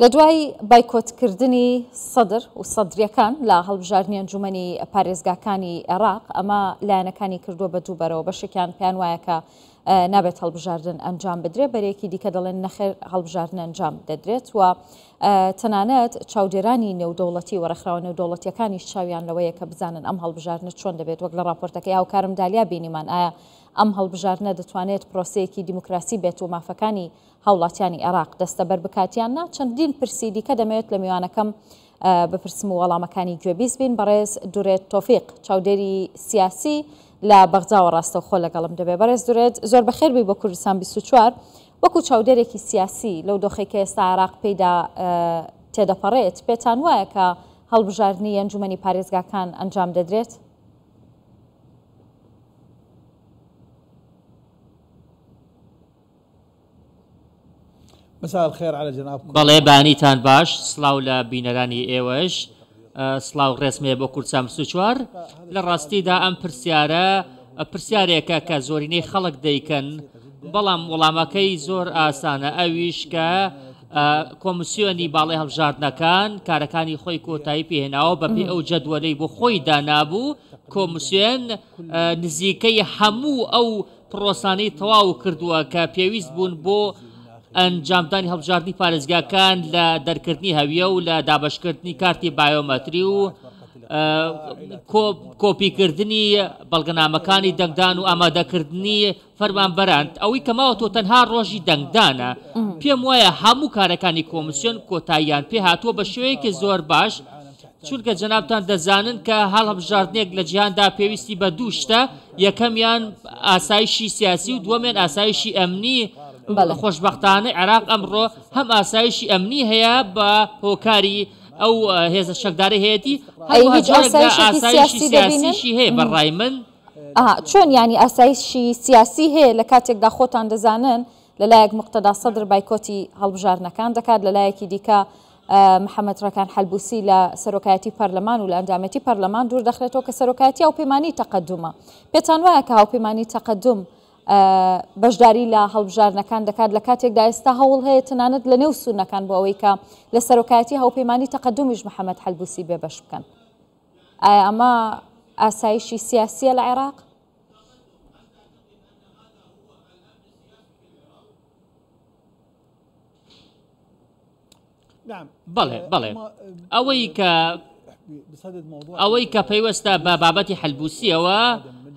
لە دوای بایکۆتکردنی سەدر و سەدریەکان لە هەڵبژاردننی ئەنجومەنی پارێزگاکانی عێراق ئەمە لایەنەکانی کردووە بە دووبەرەوە بەشێکیان پێیان وایە کە نابێت هەڵبژاردن ئەنجام بدرێت بەرەیەکی دیکە دەڵێن نەخێر هەڵبژاردن ئەنجام دەدرێت و تەنانەت چاودێرانی نێودەوڵەتی و ڕێکخراوە نێودەوڵەتیەکانیش چاویان لەوەیە کە بزانن ئەم هەڵبژاردنە چۆن دەبێت وەک لە راپۆرتەکەی هاوکارم دالیا بینیمان ئایا ئەم هەڵبژاردنە دەتوانێت پرۆسەیەکی دیموکراسی بێت و مافەکانی هاوڵاتیانی عێراق دەستەبەر بکاتیاننا چەندین پرسی دیکە دەمەوێت لە میوانەکەم بپرسم و وەڵامەکانی گوێبیست بین. بەڕێز دوورێت تۆفیق چاودێری سیاسی لە بەغزاوە ڕاستەوخۆ لەگەڵم دەبێت. بەڕێز دوورێت زۆر بەخێر بی بۆ کوردستان 24 وەکو چاودێرێکی سیاسی لەو دۆخێکە ئێستا عێراق پێیدا تێدەپەڕێت پێتان وایە کە هەڵبژاردننی ئەنجومەنی پارێزگاکان ئەنجام دەدرێت؟ مساء الخير على جنابكم. بەڵێ بانیتان باش، سڵاو لە بینەرانی ئێوەش، سڵاو ڕێسمێ بۆ کورتستان 24. لە ڕاستیدا ئەم پرسیارێکە کە زۆرینەی خەڵک دەیکەن، بەڵام وەڵامەکەی زۆر ئاسانە، ئەویش کە کۆمسیۆنی باڵێ هەڵبژاردنەکان کارەکانی خۆی کۆتایی پێهێناوە بەپێ ئەو جەدوەلەی بۆ خۆی دانابوو. کۆمسیۆن نزیکەی هەموو ئەو پرۆسانەی تەواو کردووە کە پێویست بوون بۆ ئەنجامدانی هەڵبژاردننی پارێزگاکان لە دەرکردنی هەویە و لە دابشکردنی کارتی بایۆمەتری و کۆپیکردنی بەڵگەنامەکانی دەنگدان و ئامادەکردنی فەرمانبەران. ئەوەی کە ماوەتەوە تەنها ڕۆژی دەنگدانە، پێم وایە هەموو کارەکانی کۆمسیۆن کۆتاییان پێ هاتووە بە شێوەیەکی زۆر باش، چونکە جەنابتان دەزانن کە هەڵبژاردنێک لە جیهاندا پێویستی بە دوو شتە، یەکەمیان ئاسایشی سیاسی و دووەمیان ئاسایشی ئەمنی. خۆشبەختانە عێراق ئەمڕۆ هەم ئاسایشی ئەمنی هەیە بە هۆکاری ئەو هێزە شەکدارە هەیەتی، ئاسایشی سیاسیشی هەیە. بەڕای من چۆن ینی ئاسایشی سیاسی هەیە لە کاتێکدا خۆتان دەزانن لەلایەک مقتەدا سەدر بایکۆتی هەڵبژاردنەکان دەکات، لەلایەکی دیکە محەممەد ڕەکان حەلبوسی لە سەرۆکایەتی پەرلەمان و لە ئەندامەتی پەرلەمان دوور دەخرێتەوە کە سەرۆکایەتی هاوپەیمانی تەقەدومە. پێتان وایە کە هاوپەیمانی تەقەدوم بەشداری لە هەڵبژاردنەکان دەکات لە کاتێکدا ئێستا هەوڵ هەیە تەنانەت لە نێو سوونەکان بۆ ئەوەی کە لە سەرۆکایەتی هاوپەیمانی تەقەدومیش محەممەد حەلبوسی بێبەش بکەن؟ ئایا ئەمە ئاسایشی سیاسیە لە عێراق؟ بەڵێ بەڵێ ئەوەی کە پەیوەستە بە بابەتی حەلبوسیەوە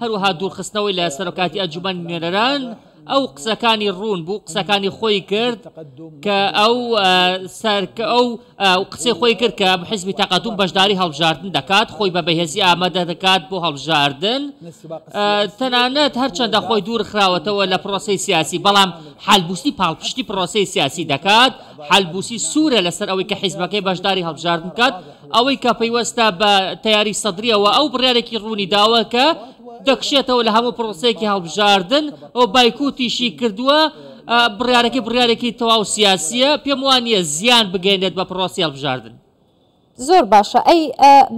هەروەها دوورخستنەوەی لە سەرۆکاتی ئەنجومەن نوێنەران ئەو قسەکانی ڕوون بوو، قسەکانی خۆی کرد کە ئەو قسەی خۆی کرد کە حیزبی تەقەدوم بەشداری هەڵبژاردن دەکات، خۆی بە بەهێزی ئامادە دەکات بۆ هەڵبژاردن، تەنانەت هەرچەندە خۆی دوور خراوەتەوە لە پرۆسەی سیاسی، بەڵام حەلبوسی پاڵپشتی پرۆسەی سیاسی دەکات. حەلبوسی سوورە لەسەر ئەوەی کە حیزبەکەی بەشداری هەڵبژاردن بکات، ئەوەی کە پەیوەستە بە تەیاری سەدریەوە ئەو بڕیارێکی ڕوونی داوە کە دەکشێتەوە لە هەموو پرۆسەیەکی هەڵبژاردن ئەو بایکوتیشی کردووە. بڕیارەکەی تەواو سیاسیە، پێم وانییە زیان بگەێنێت بە پرۆسی هەڵبژاردن. زۆر باشە. ئەی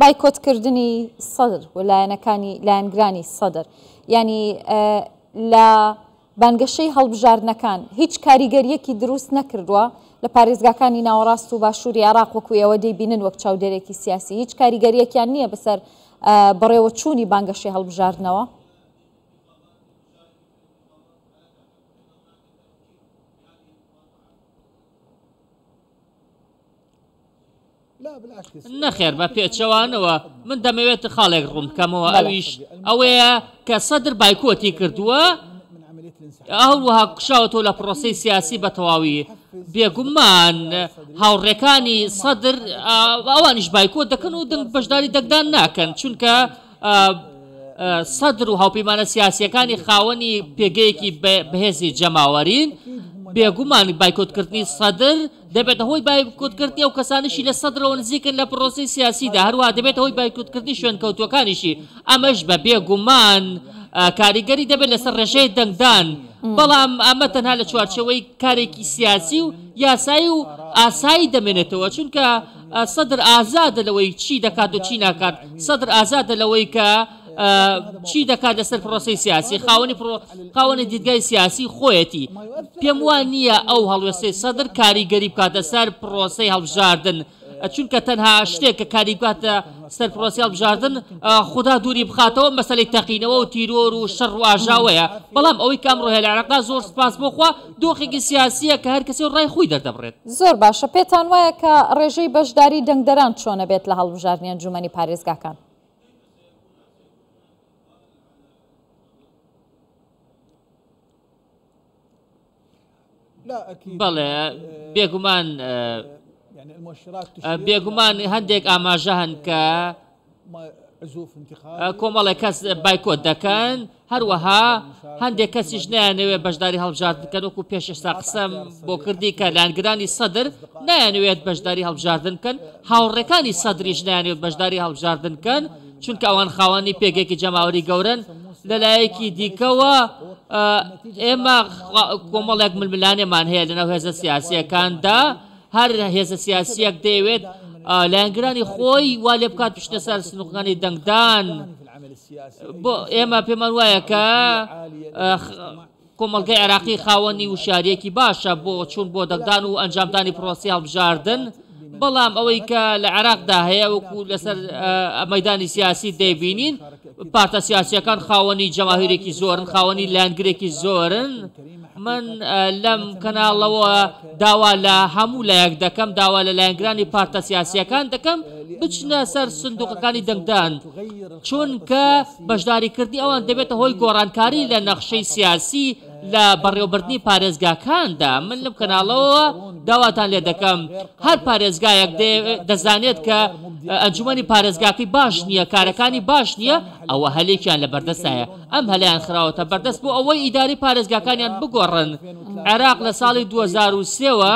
بایکۆتکردنی سەدر و لایەنەکانی لایەنگرانی سەدر، ینی لە بانگەشەی هەڵبژاردنەکان هیچ کاریگەریەکی دروست نەکردووە لە پارێزگاکانی ناوەڕاست و باشووری عێراق وەکو ئێوە دەیبینن وەک چاودێرێکی سیاسی، هیچ کاریگەریەکیان نییە بەسەر بڕێوە چوونی بانگەشەی هەڵبژاردنەوە؟ نەخێر بە پێچەوانەوە من دەمەوێت خاڵێک ڕوون بکەمەوە، ئەویش ئەوەیە کە سەدر بایکۆتی کردووە، هەروەها کوشاوەتەوە لە پرۆسەی سیاسی بە تەواوی. بێگومان هاوڕێکانی سەدر ئەوانیش بایکۆت دەکەن و بەشداری دەنگدان ناکەن، چونکە سەدر و هاوپەیمانە سیاسیەکانی خاوەنی پێگەیەکی بەهێزی جەماوەرین. بێگومان بایکۆتکردنی سەدر دەبێت هۆی بایکۆتکردنی ئەو کەسانیشی لە سەدرەوە نزیکن لە پرۆسەی سیاسیدا، هەروە دەبێت هۆی بایکۆتکردنی شوێنکەوتوەکانیشی. ئەمەش بە بێگومان کاریگەری دەبێت لەسەر ڕێژەی دەنگدان، بەڵام ئەمە تەنها لە چوارچەوەی کارێکی سیاسی و یاسایی و ئاسایی دەمێنێتەوە، چونکە سەدر ئازادە لەوەی چی دەکات و چی ناکات. سەدر ئازادە لەوەی کە چی دەکات لەسەر پرۆسی سیاسی خاوەنی دیدگای سیاسی خۆیەتی پێم وان نییە ئەو هەڵوێستەی سەدر کاریگەری بکاتە سەر پرۆسەی هەڵبژاردن چونکە تەنها شتێک کە کاری بکاتە سەر پرۆسی هەڵبژاردن خوددا دووری بخاتەوە مەسەلەی تەقینەوە و تیرۆر و شەڕ و ئاژاوەیە بەڵام ئەوەی کامڕۆ هێ لە عێراقا زۆر سپاس بۆخوا دۆخێکی سیاسیە کە هەر کەسێ ڕای خۆی دەردەبڕێت. زۆر باشە پێتان وایە کە ڕێژەی بەشداری دەنگدەران چۆنە بێت لە هەڵبژاردننی ئەنجومەنی پارێزگاکان؟ بەڵێ بێگومان هەندێک ئاماژە هەن کە کۆمەڵی کەس بایکۆت دەکەن هەروەها هەندێک کەسیش نایانەوێت بەشداری هەڵبژاردن بکەن وەکو پێش ئێستا قسەم بۆ کردی کە لایەنگرانی سەدر نایانەوێت بەشداری هەڵبژاردن بکەن هاوڕێکانی سەدریش نایانەوێت بەشداری هەڵبژاردن بکەن چونکە ئەوان خاوەنی پێگێکی جەماوەری گەورن لەلایەکی دیکەوە ئێمە کۆمەڵێک ململانێمان هەیە لەناو هێزە سیاسیەکاندا هەر هێزە سیاسیەک دەیەوێت لایەنگرانی خۆی وا لێ بکات پشتە سەر سنووقەکانی دەنگدان بۆ ئێمە پێمان وایە کە کۆمەڵگەی عێراقی خاوەنی وشارەیەکی باشە بۆ چوون بۆ دەنگدان و ئەنجامدانی پرۆسی هەڵبژاردن بەڵام ئەوەی کە لە عێراقدا هەیە وەکو لەسەر مەیدانی سیاسی دەیبینین پارتە سیاسیەکان خاوەنی جەماهیرێکی زۆرن خاوەنی لایەنگرێکی زۆرن من لەم کەناڵەوە داوا لە هەموو لایەک دەکەم داوا لە لایەنگرانی پارتە سیاسیەکان دەکەم بچنە سەر سندوقەکانی دەنگدان چونکە بەشداریکردنی ئەوان دەبێتە هۆی گۆڕانکاری لە نەخشەی سیاسی لە بەڕێوەبردننی پارێزگاکاندا من لەم کەناڵەوە داواتان لێ دەکەم هەر پارێزگایەک دەزانێت کە ئەنجومەنی پارێزگاکەی باش نییە کارەکانی باش نییە ئەوە هەلێکیان لە بەردەستایە ئەم هەلیان خراوەتە بەردەست بۆ ئەوەی ئیداری پارێزگاکانیان بگۆڕن عێراق لە ساڵی 2023ەوە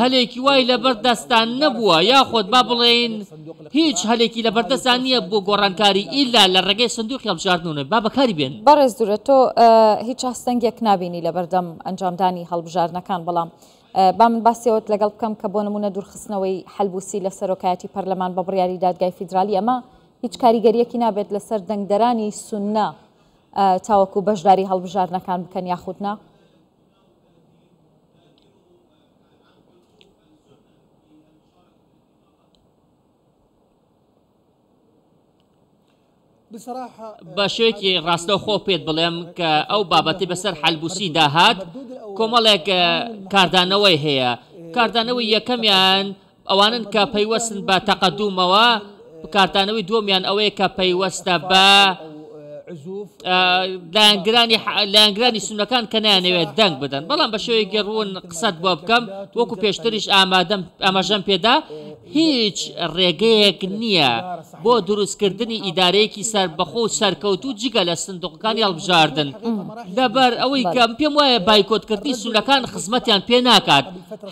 هەلێکی وای لە بەردەستان نەبووە یاخۆت با بڵێین هیچ هەلێکی لە بەردەستان نییە بۆ گۆڕانکاری ئیلا لە ڕێگەی سندوقی هەڵبژاردنەوە با بەکاری بێن. بەڕێز دوورە تۆ هیچ هەستەنگێک نابینی لە بەردەم ئەنجامدانی هەڵبژاردنەکان بەڵام با من باسیەوەت لەگەڵ بکەم کە بۆ نمونە دوورخستنەوەی حەلبوسی لە سەرۆکایەتی پەرلەمان بە بڕیاری دادگای فیدرالی ئەمە هیچ کاریگەریەکی نابێت لەسەر دەنگدەرانی سونە تاوەکو بەشداری هەڵبژاردنەکان بکەن یاخودنا؟ بە شوێکی ڕاستە خۆ پێت بڵێم کە ئەو بابەتی بەسەر حەلبوسی داهات کۆمەڵێک کاردانەوەی هەیە کاردانەوەی یەکەمیان ئەوانن کە پەیوەستن بە تەقەدومەوە کاردانەوەی دووەمیان ئەوەیە کە پەیوەستە بە لایەنگرانی سونەکان کە نایانەوێت دەنگ بدەن بەڵام بە شێوەیەکی ڕوون قسەت بۆ بکەم وەکو پێشتریش ئاماژەم پێدا هیچ ڕێگەیەک نییە بۆ دروستکردنی ئیدارەیەکی سەربەخۆ و سەرکەوتوو جگە لە سندوقەکانی هەڵبژاردن لەبەر ئەوەی کەم پێم وایە بایکۆتکردنی سونەکان خزمەتیان پێ ناکات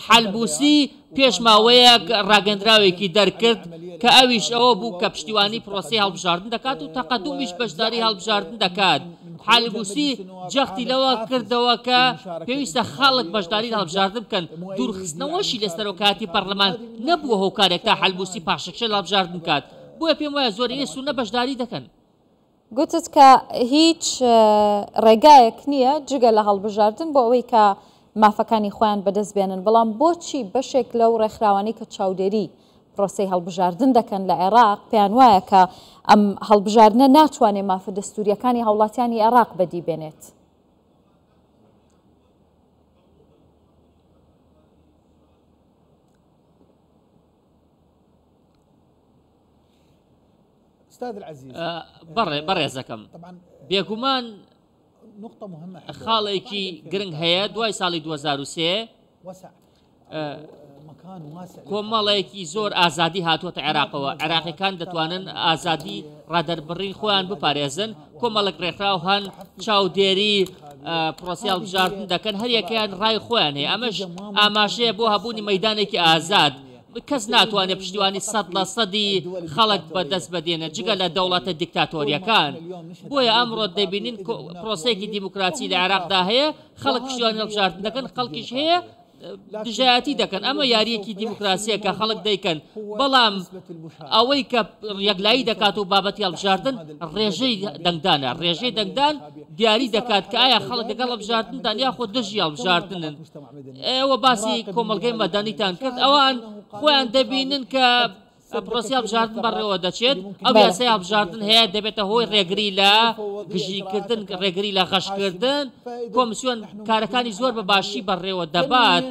حەلبوسی پێش ماوەیەک ڕاگەندراوێکی دەرکرد کە ئەویش ئەوە بوو کە پشتیوانی پرۆسی هەڵبژاردن دەکات و تەقەدومیش بەشداری هەڵبژاردن دەکات حەلبوسی جەختی لەوە کردەوە کە پێویستە خەڵک بەشداری هەڵبژاردن بکەن دوورخستنەوەشی لە سەرۆکایەتی پەرلەمان نەبووە هۆکارێک تا حەلبوسی پاشەکشە هەڵبژاردن بکات بۆیە پێم وایە زۆرینەی سونە بەشداری دەکەن. گوتت کە هیچ ڕێگایەک نییە جگە لە هەڵبژاردن بۆ ئەوەی کە مافەکانی خۆیان بەدەست بێنن بەڵام بۆچی بەشێک لەو ڕێکخراوانەی کە چاودێری پرۆسەی هەڵبژاردن دەکەن لە عێراق پێیان وایە کە ئەم هەڵبژاردنە ناتوانێت مافە دەستوریەکانی هاوڵاتیانی عێراق بەدی بێنێت؟ بەڕێزەکەم بێگومان خاڵێکی گرنگ هەیە دوای ساڵی 2023 کۆمەڵێکی زۆر ئازادی هاتووەتە عێراقەوە عێراقیەکان دەتوانن ئازادی ڕادەربڕین خۆیان بپارێزن کۆمەڵک ڕێکخراو هەن چاودێری پرۆسی هەڵبژاردن دەکەن هەریەکەیان ڕای خۆیان هەیە ئەمەش ئاماژەیە بۆ هەبوونی مەیدانێکی ئازاد کەس ناتوانێت پشتیوانی 100% خەڵک بەدەست بەدێنە جگە لە دەوڵەتە دیکتاتۆریەکان بۆیە ئەمڕۆ دەبینین پرۆسەیەکی دیموکراسی لە عێراقدا هەیە خەڵک پشتیوانی هەڵبژاردن دەکەن خەڵکیش هەیە دژایەتی دەکەن ئەمە یاریەکی دیموکراسیە کە خەڵک دەیکەن بەڵام ئەوەی کە یەکلایی دەکات و بابەتی هەڵبژاردن ڕێژەی دەنگدانە ڕێژەی دەنگدان دیاری دەکات کە ئایا خەڵک لەگەڵ هەڵبژاردندا یاخۆ دژی هەڵبژاردنن ئێوە باسی کۆمەلگەی مەدەنیتان کرد ئەوان خۆیان دەبینن کە پرۆسی هەڵبژاردن بەڕێوە دەچێت ئەو یاسای هەڵبژاردن هەیە دەبێتە هۆی ڕێگری لە گژیکردن ڕێگری لە غەشکردن کۆمسیۆن کارەکانی زۆر بە باشی بەڕێوە دەبات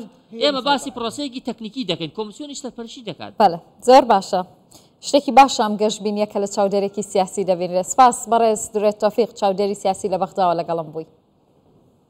ئێمە باسی پرۆسەیەکی تەکنیکی دەکەین کۆمسیۆنی سەرپەرشی دەکات بەڵێ زۆر باشە شتێکی باشام گەشتبینیەکە لە چاودێرێکی سیاسی دەبێنێت سپاس بەڕێز درێت تۆفیق چاودێری سیاسی لە بەغداوە لەگەڵم بووی